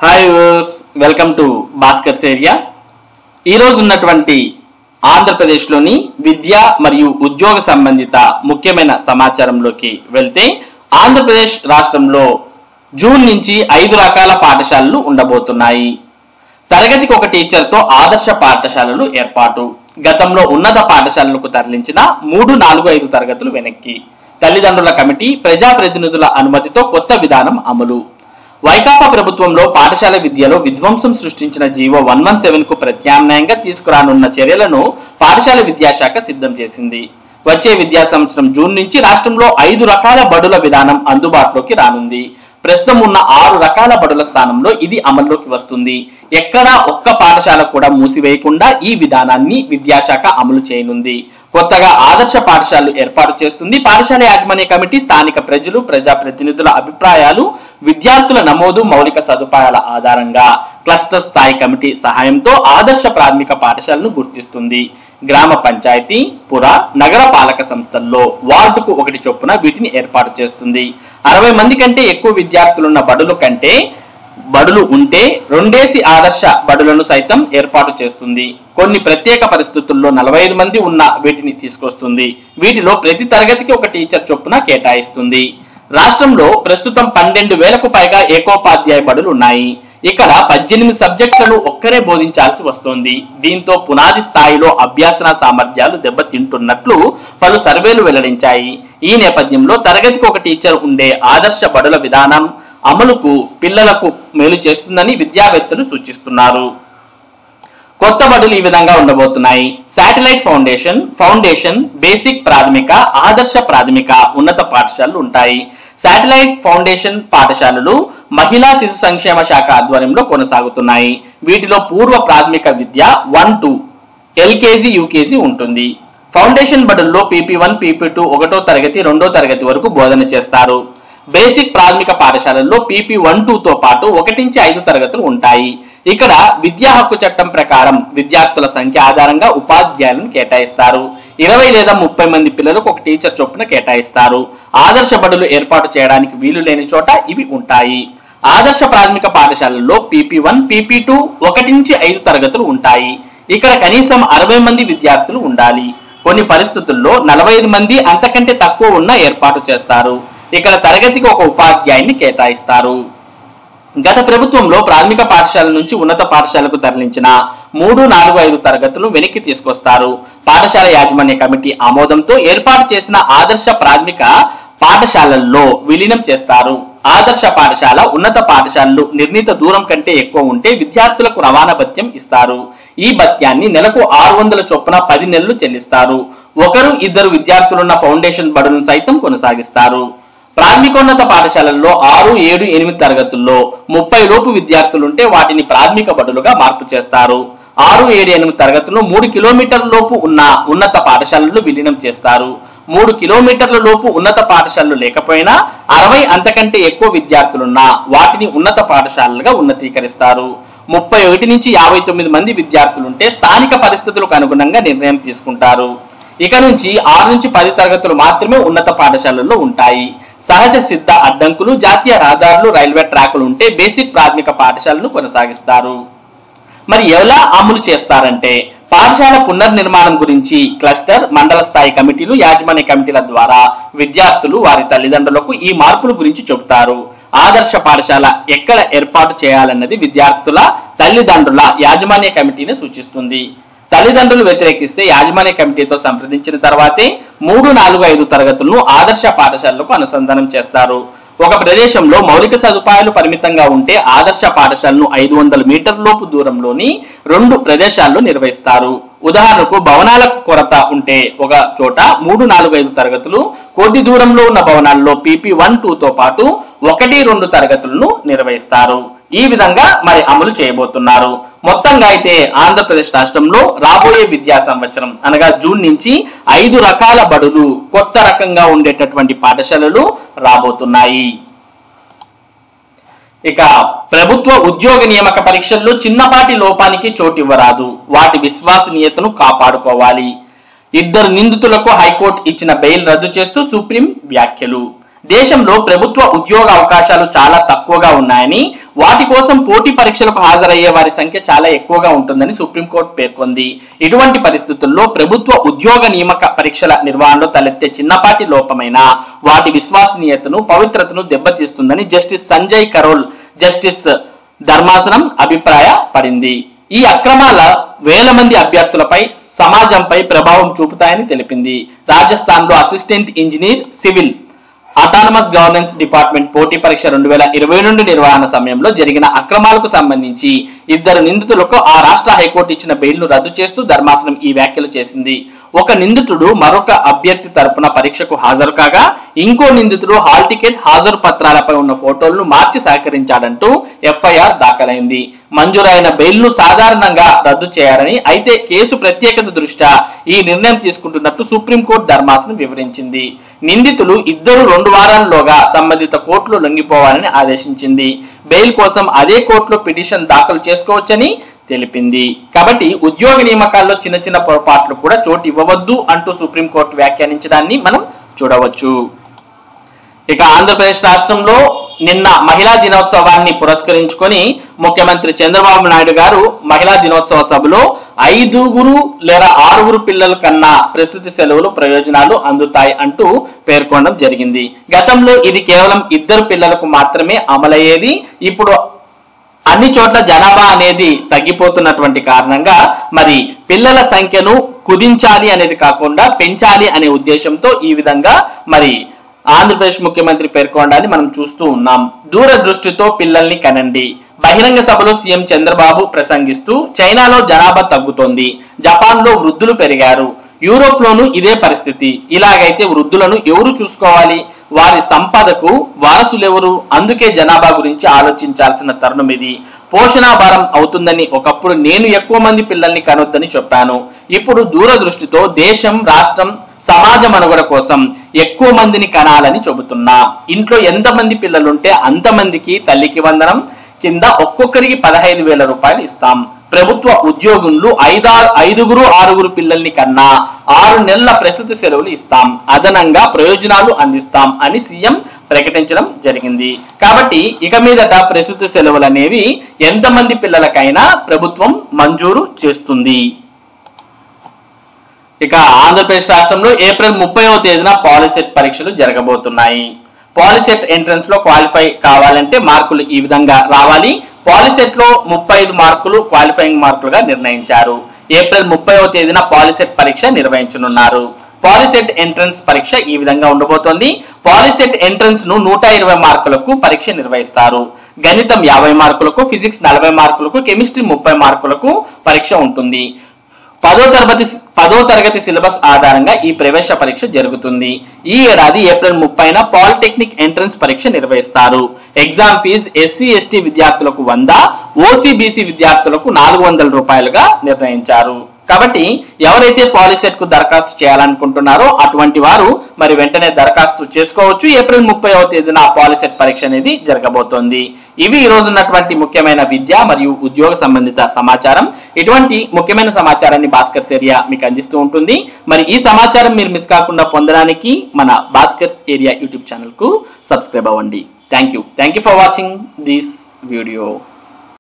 Hi viewers, welcome to Bhaskar's area. ఈరోజు ఉన్నటువంటి ఆంధ్రప్రదేశ్లోని విద్య మరియు ఉద్యోగ సంబంధిత ముఖ్యమైన సమాచారంలోకి వెళ్తే, ఆంధ్రప్రదేశ్ రాష్ట్రంలో జూన్ నుంచి 5 రకాల పాఠశాలలు ఉండబోతున్నాయి. తరగతికి ఒక టీచర్తో ఆదర్శ పాఠశాలలు ఏర్పాటు. గతంలో ఉన్నత పాఠశాలలకు తరలించిన 3, 4, 5 తరగతులు వెనక్కి. తల్లిదండ్రుల కమిటీ, ప్రజాప్రతినిధుల అనుమతితో కొత్త విధానం అమలు. వైకాపా ప్రభుత్వంలో పాఠశాల విద్యలో విధ్వంసం సృష్టించిన జీవో 117 కు ప్రత్యామ్నాయంగా తీసుకురానున్న చర్యలను పాఠశాల విద్యాశాఖ సిద్ధం చేసింది. వచ్చే విద్యా సంవత్సరం జూన్ నుంచి రాష్ట్రంలో 5 రకాల బడుల విధానం అందుబాటులోకి రానుంది. ప్రస్తుతం ఉన్న 6 రకాల బడుల స్థానంలో ఇది అమల్లోకి వస్తుంది. ఎక్కడా ఒక్క పాఠశాల కూడా మూసివేయకుండా ఈ విధానాన్ని విద్యాశాఖ అమలు చేయనుంది. కొత్తగా ఆదర్శ పాఠశాలలు ఏర్పాటు చేస్తుంది. పాఠశాల యాజమాన్య కమిటీ స్థానిక ప్రజలు, ప్రజాప్రతినిధుల అభిప్రాయాలు, విద్యార్థుల నమోదు, మౌలిక సదుపాయాల ఆధారంగా క్లస్టర్ స్థాయి కమిటీ సహాయంతో ఆదర్శ ప్రాథమిక పాఠశాలను గుర్తిస్తుంది. గ్రామ పంచాయతీ, పుర, నగర పాలక సంస్థల్లో వార్డుకు 1 చొప్పున వీటిని ఏర్పాటు చేస్తుంది. 60 మంది కంటే ఎక్కువ విద్యార్థులున్న బడులు ఉంటే 2 ఆదర్శ బడులను సైతం ఏర్పాటు చేస్తుంది. కొన్ని ప్రత్యేక పరిస్థితుల్లో 45 మంది ఉన్న వీటిని తీసుకొస్తుంది. వీటిలో ప్రతి తరగతికి 1 టీచర్ చొప్పున కేటాయిస్తుంది. రాష్ట్రంలో ప్రస్తుతం 12,000కు పైగా ఏకోపాధ్యాయ బడులు ఉన్నాయి. ఇక్కడ 18 సబ్జెక్టులను ఒక్కరే బోధించాల్సి వస్తోంది. దీంతో పునాది స్థాయిలో అభ్యాసన సామర్థ్యాలు దెబ్బతింటున్నట్లు పలు సర్వేలు వెల్లడించాయి. ఈ నేపథ్యంలో తరగతికి 1 టీచర్ ఉండే ఆదర్శ బడుల విధానం అమలుకు పిల్లలకు మేలు చేస్తుందని విద్యావేత్తలు సూచిస్తున్నారు. కొత్త బడులు ఈ విధంగా ఉండబోతున్నాయి. శాటిలైట్ ఫౌండేషన్, బేసిక్ ప్రాథమిక, ఆదర్శ ప్రాథమిక, ఉన్నత పాఠశాలలు ఉంటాయి. శాటిలైట్ ఫౌండేషన్ పాఠశాలలు మహిళా శిశు సంక్షేమ శాఖ ఆధ్వర్యంలో కొనసాగుతున్నాయి. వీటిలో పూర్వ ప్రాథమిక విద్య 1 to LKG, UKG ఉంటుంది. ఫౌండేషన్ బడుల్లో PP1, PP2 1వ తరగతి, 2వ తరగతి వరకు బోధన చేస్తారు. బేసిక్ ప్రాథమిక పాఠశాలల్లో PP1-2తో పాటు 1 నుంచి 5 తరగతులు ఉంటాయి. ఇక్కడ విద్యా హక్కు చట్టం ప్రకారం విద్యార్థుల సంఖ్య ఆధారంగా ఉపాధ్యాయులను కేటాయిస్తారు. 20 లేదా 30 మంది పిల్లలకు 1 టీచర్ చొప్పున కేటాయిస్తారు. ఆదర్శ బడులు ఏర్పాటు చేయడానికి వీలు లేని చోట ఇవి ఉంటాయి. ఆదర్శ ప్రాథమిక పాఠశాలల్లో PP1, PP2 1 నుంచి 5 తరగతులు ఉంటాయి. ఇక్కడ కనీసం 60 మంది విద్యార్థులు ఉండాలి. కొన్ని పరిస్థితుల్లో 45 మంది అంతకంటే తక్కువ ఉన్న ఏర్పాటు చేస్తారు. ఇక్కడ తరగతికి 1 ఉపాధ్యాయుని కేటాయిస్తారు. గత ప్రభుత్వంలో ప్రాథమిక పాఠశాల నుంచి ఉన్నత పాఠశాలకు తరలించిన 3, 4, 5 తరగతులు వెనక్కి తీసుకొస్తారు. పాఠశాల యాజమాన్య కమిటీ ఆమోదంతో ఏర్పాటు చేసిన ఆదర్శ ప్రాథమిక పాఠశాలల్లో విలీనం చేస్తారు. ఆదర్శ పాఠశాల, ఉన్నత పాఠశాలలు నిర్ణీత దూరం కంటే ఎక్కువ ఉంటే విద్యార్థులకు రవాణా భత్యం ఇస్తారు. ఈ భత్యాన్ని నెలకు 600 చొప్పున 10 నెలలు చెల్లిస్తారు. 1, 2 విద్యార్థులున్న ఫౌండేషన్ బడులను సైతం కొనసాగిస్తారు. ప్రాథమికోన్నత పాఠశాలల్లో 6, 7, 8 తరగతుల్లో 30 లోపు విద్యార్థులుంటే వాటిని ప్రాథమిక బడులుగా మార్పు చేస్తారు. 6, 7, 8 తరగతుల్లో 3 కిలోమీటర్ల లోపు ఉన్న ఉన్నత పాఠశాలలు విలీనం చేస్తారు. 3 కిలోమీటర్ల లోపు ఉన్నత పాఠశాలలు లేకపోయినా 60 అంతకంటే ఎక్కువ విద్యార్థులున్నా వాటిని ఉన్నత పాఠశాలలుగా ఉన్నతీకరిస్తారు. 31 నుంచి 59 మంది విద్యార్థులుంటే స్థానిక పరిస్థితులకు అనుగుణంగా నిర్ణయం తీసుకుంటారు. ఇక నుంచి 6 నుంచి 10 తరగతులు మాత్రమే ఉన్నత పాఠశాలల్లో ఉంటాయి. సహజ సిద్ధ అడ్డంకులు, జాతీయ రహదారులు, రైల్వే ట్రాకులు ఉంటే బేసిక్ ప్రాథమిక పాఠశాలను కొనసాగిస్తారు. మరి ఎలా అమలు చేస్తారంటే, పాఠశాల పునర్నిర్మాణం గురించి క్లస్టర్, మండల స్థాయి కమిటీలు, యాజమాన్య కమిటీల ద్వారా విద్యార్థులు వారి తల్లిదండ్రులకు ఈ మార్పుల గురించి చెబుతారు. ఆదర్శ పాఠశాల ఎక్కడ ఏర్పాటు చేయాలన్నది విద్యార్థుల తల్లిదండ్రుల యాజమాన్య కమిటీని సూచిస్తుంది. తల్లిదండ్రులు వ్యతిరేకిస్తే యాజమాన్య కమిటీతో సంప్రదించిన తర్వాతే 3, 4, 5 తరగతులను ఆదర్శ పాఠశాలకు అనుసంధానం చేస్తారు. ఒక ప్రదేశంలో మౌలిక సదుపాయాలు పరిమితంగా ఉంటే ఆదర్శ పాఠశాలను 500 మీటర్ల లోపు దూరంలోని 2 ప్రదేశాల్లో నిర్వహిస్తారు. ఉదాహరణకు భవనాల కొరత ఉంటే ఒక చోట 3, 4, 5 తరగతులు, కొద్ది దూరంలో ఉన్న భవనాల్లో PP1-2తో పాటు 1, 2 తరగతులను నిర్వహిస్తారు. ఈ విధంగా మరి అమలు చేయబోతున్నారు. మొత్తంగా అయితే ఆంధ్రప్రదేశ్ రాష్ట్రంలో రాబోయే విద్యా సంవత్సరం అనగా జూన్ నుంచి 5 రకాల బడులు, కొత్త రకంగా ఉండేటటువంటి పాఠశాలలు రాబోతున్నాయి. ఇక ప్రభుత్వ ఉద్యోగ నియామక పరీక్షల్లో చిన్నపాటి లోపానికి చోటివ్వరాదు. వాటి విశ్వసనీయతను కాపాడుకోవాలి. 2 నిందితులకు హైకోర్టు ఇచ్చిన బెయిల్ రద్దు చేస్తూ సుప్రీం వ్యాఖ్యలు. దేశంలో ప్రభుత్వ ఉద్యోగ అవకాశాలు చాలా తక్కువగా ఉన్నాయని, వాటి కోసం పోటీ పరీక్షలకు హాజరయ్యే వారి సంఖ్య చాలా ఎక్కువగా ఉంటుందని సుప్రీంకోర్టు పేర్కొంది. ఇటువంటి పరిస్థితుల్లో ప్రభుత్వ ఉద్యోగ నియామక పరీక్షల నిర్వహణలో తలెత్తే చిన్నపాటి లోపమైన వాటి విశ్వసనీయతను, పవిత్రతను దెబ్బతీస్తుందని జస్టిస్ సంజయ్ కరోల్, జస్టిస్ ధర్మాసనం అభిప్రాయపడింది. ఈ అక్రమాల వేల మంది అభ్యర్థులపై, సమాజంపై ప్రభావం చూపుతాయని తెలిపింది. రాజస్థాన్ లో assistant engineer civil autonomous governance department పోటీ పరీక్ష 2022 నిర్వహణ సమయంలో జరిగిన అక్రమాలకు సంబంధించి 2 నిందితులకు ఆ రాష్ట్ర హైకోర్టు ఇచ్చిన బెయిల్ను రద్దు చేస్తూ ధర్మాసనం ఈ వ్యాఖ్యలు చేసింది. ఒక నిందితుడు మరొక అభ్యర్థి తరపున పరీక్షకు హాజరు కాగా, ఇంకో నిందితుడు హాల్ టికెట్, హాజరు పత్రాలపై ఉన్న ఫోటోలను మార్చి సహకరించాడంటూ ఎఫ్ఐఆర్ దాఖలైంది. మంజూరైన బెయిల్ను సాధారణంగా రద్దు చేయాలని, అయితే కేసు ప్రత్యేకత దృష్ట్యా ఈ నిర్ణయం తీసుకుంటున్నట్టు సుప్రీంకోర్టు ధర్మాసనం వివరించింది. నిందితులు ఇద్దరు 2 వారాల్లోగా సంబంధిత కోర్టులో లొంగిపోవాలని ఆదేశించింది. బెయిల్ కోసం అదే కోర్టులో పిటిషన్ దాఖలు చేసుకోవచ్చని తెలిపింది. కాబట్టి ఉద్యోగ నియామకాల్లో చిన్న చిన్న పొరపాట్లు కూడా చోటు ఇవ్వవద్దు అంటూ సుప్రీంకోర్టు వ్యాఖ్యానించడాన్ని మనం చూడవచ్చు. ఇక ఆంధ్రప్రదేశ్ రాష్ట్రంలో నిన్న మహిళా దినోత్సవాన్ని పురస్కరించుకొని ముఖ్యమంత్రి చంద్రబాబు నాయుడు గారు మహిళా దినోత్సవ సభలో 5 లేదా 6 పిల్లల కన్నా ప్రసూతి సెలవులు ప్రయోజనాలు అందుతాయి అంటూ పేర్కొనడం జరిగింది. గతంలో ఇది కేవలం 2 పిల్లలకు మాత్రమే అమలయ్యేది. ఇప్పుడు అన్ని చోట్ల జనాభా అనేది తగ్గిపోతున్నటువంటి కారణంగా మరి పిల్లల సంఖ్యను కుదించాలి అనేది కాకుండా పెంచాలి అనే ఉద్దేశంతో ఈ విధంగా మరి ఆంధ్రప్రదేశ్ ముఖ్యమంత్రి పేర్కొనడాన్ని మనం చూస్తూ ఉన్నాం. దూరదృష్టితో పిల్లల్ని కనండి. బహిరంగ సభలో సీఎం చంద్రబాబు ప్రసంగిస్తూ చైనాలో జనాభా తగ్గుతోంది, జపాన్ లో వృద్ధులు పెరిగారు, యూరోప్ లోను ఇదే పరిస్థితి. ఇలాగైతే వృద్ధులను ఎవరు చూసుకోవాలి? వారి సంపదకు వారసులెవరు? అందుకే జనాభా గురించి ఆలోచించాల్సిన తరుణం ఇది. పోషణ భారం అవుతుందని ఒకప్పుడు నేను ఎక్కువ మంది పిల్లల్ని కనొద్దని చెప్పాను. ఇప్పుడు దూరదృష్టితో దేశం, రాష్ట్రం, సమాజ మనుగడ కోసం ఎక్కువ మందిని కనాలని చెబుతున్నా. ఇంట్లో ఎంతమంది పిల్లలుంటే అంతమందికి తల్లికి వందనం కింద ఒక్కొక్కరికి 15,000 రూపాయలు ఇస్తాం. ప్రభుత్వ ఉద్యోగులు 5-6 పిల్లల్ని కన్నా 6 నెలల ప్రసూతి సెలవులు ఇస్తాం, అదనంగా ప్రయోజనాలు అందిస్తాం అని సీఎం ప్రకటించడం జరిగింది. కాబట్టి ఇక మీదట ప్రసూతి సెలవులు అనేవి ఎంతమంది పిల్లలకైనా ప్రభుత్వం మంజూరు చేస్తుంది. ఇక ఆంధ్రప్రదేశ్ రాష్ట్రంలో ఏప్రిల్ 30వ తేదీన పాలిసెట్ పరీక్షలు జరగబోతున్నాయి. పాలిసెట్ ఎంట్రన్స్ లో క్వాలిఫై కావాలంటే మార్కులు ఈ విధంగా రావాలి. పాలిసెట్ లో 35 మార్కులు క్వాలిఫైయింగ్ మార్కులుగా నిర్ణయించారు. ఏప్రిల్ 30వ తేదీన పాలిసెట్ పరీక్ష నిర్వహించనున్నారు. పాలిసెట్ ఎంట్రన్స్ పరీక్ష ఈ విధంగా ఉండబోతోంది. పాలిసెట్ ఎంట్రన్స్ ను 120 మార్కులకు పరీక్ష నిర్వహిస్తారు. గణితం 50 మార్కులకు, ఫిజిక్స్ 40 మార్కులకు, కెమిస్ట్రీ 30 మార్కులకు పరీక్ష ఉంటుంది. 10వ తరగతి సిలబస్ ఆధారంగా ఈ ప్రవేశ పరీక్ష జరుగుతుంది. ఈ ఏడాది ఏప్రిల్ 30న పాలిటెక్నిక్ ఎంట్రన్స్ పరీక్ష నిర్వహిస్తారు. ఎగ్జామ్ ఫీజు SC/ST విద్యార్థులకు 100, OC/BC విద్యార్థులకు 400 రూపాయలుగా నిర్ణయించారు. కాబట్టి ఎవరైతే పాలిసెట్ కు దరఖాస్తు చేయాలనుకుంటున్నారో అటువంటి వారు మరి వెంటనే దరఖాస్తు చేసుకోవచ్చు. ఏప్రిల్ 30వ తేదీన పాలిసెట్ పరీక్ష అనేది జరగబోతోంది. ఇవి ఈ రోజు ఉన్నటువంటి ముఖ్యమైన విద్య మరియు ఉద్యోగ సంబంధిత సమాచారం. ఇటువంటి ముఖ్యమైన సమాచారాన్ని భాస్కర్స్ ఏరియా మీకు అందిస్తూ ఉంటుంది. మరి ఈ సమాచారం మీరు మిస్ కాకుండా పొందడానికి మన భాస్కర్స్ ఏరియా యూట్యూబ్ ఛానల్ కు సబ్స్క్రైబ్ అవ్వండి. Thank you for watching this video.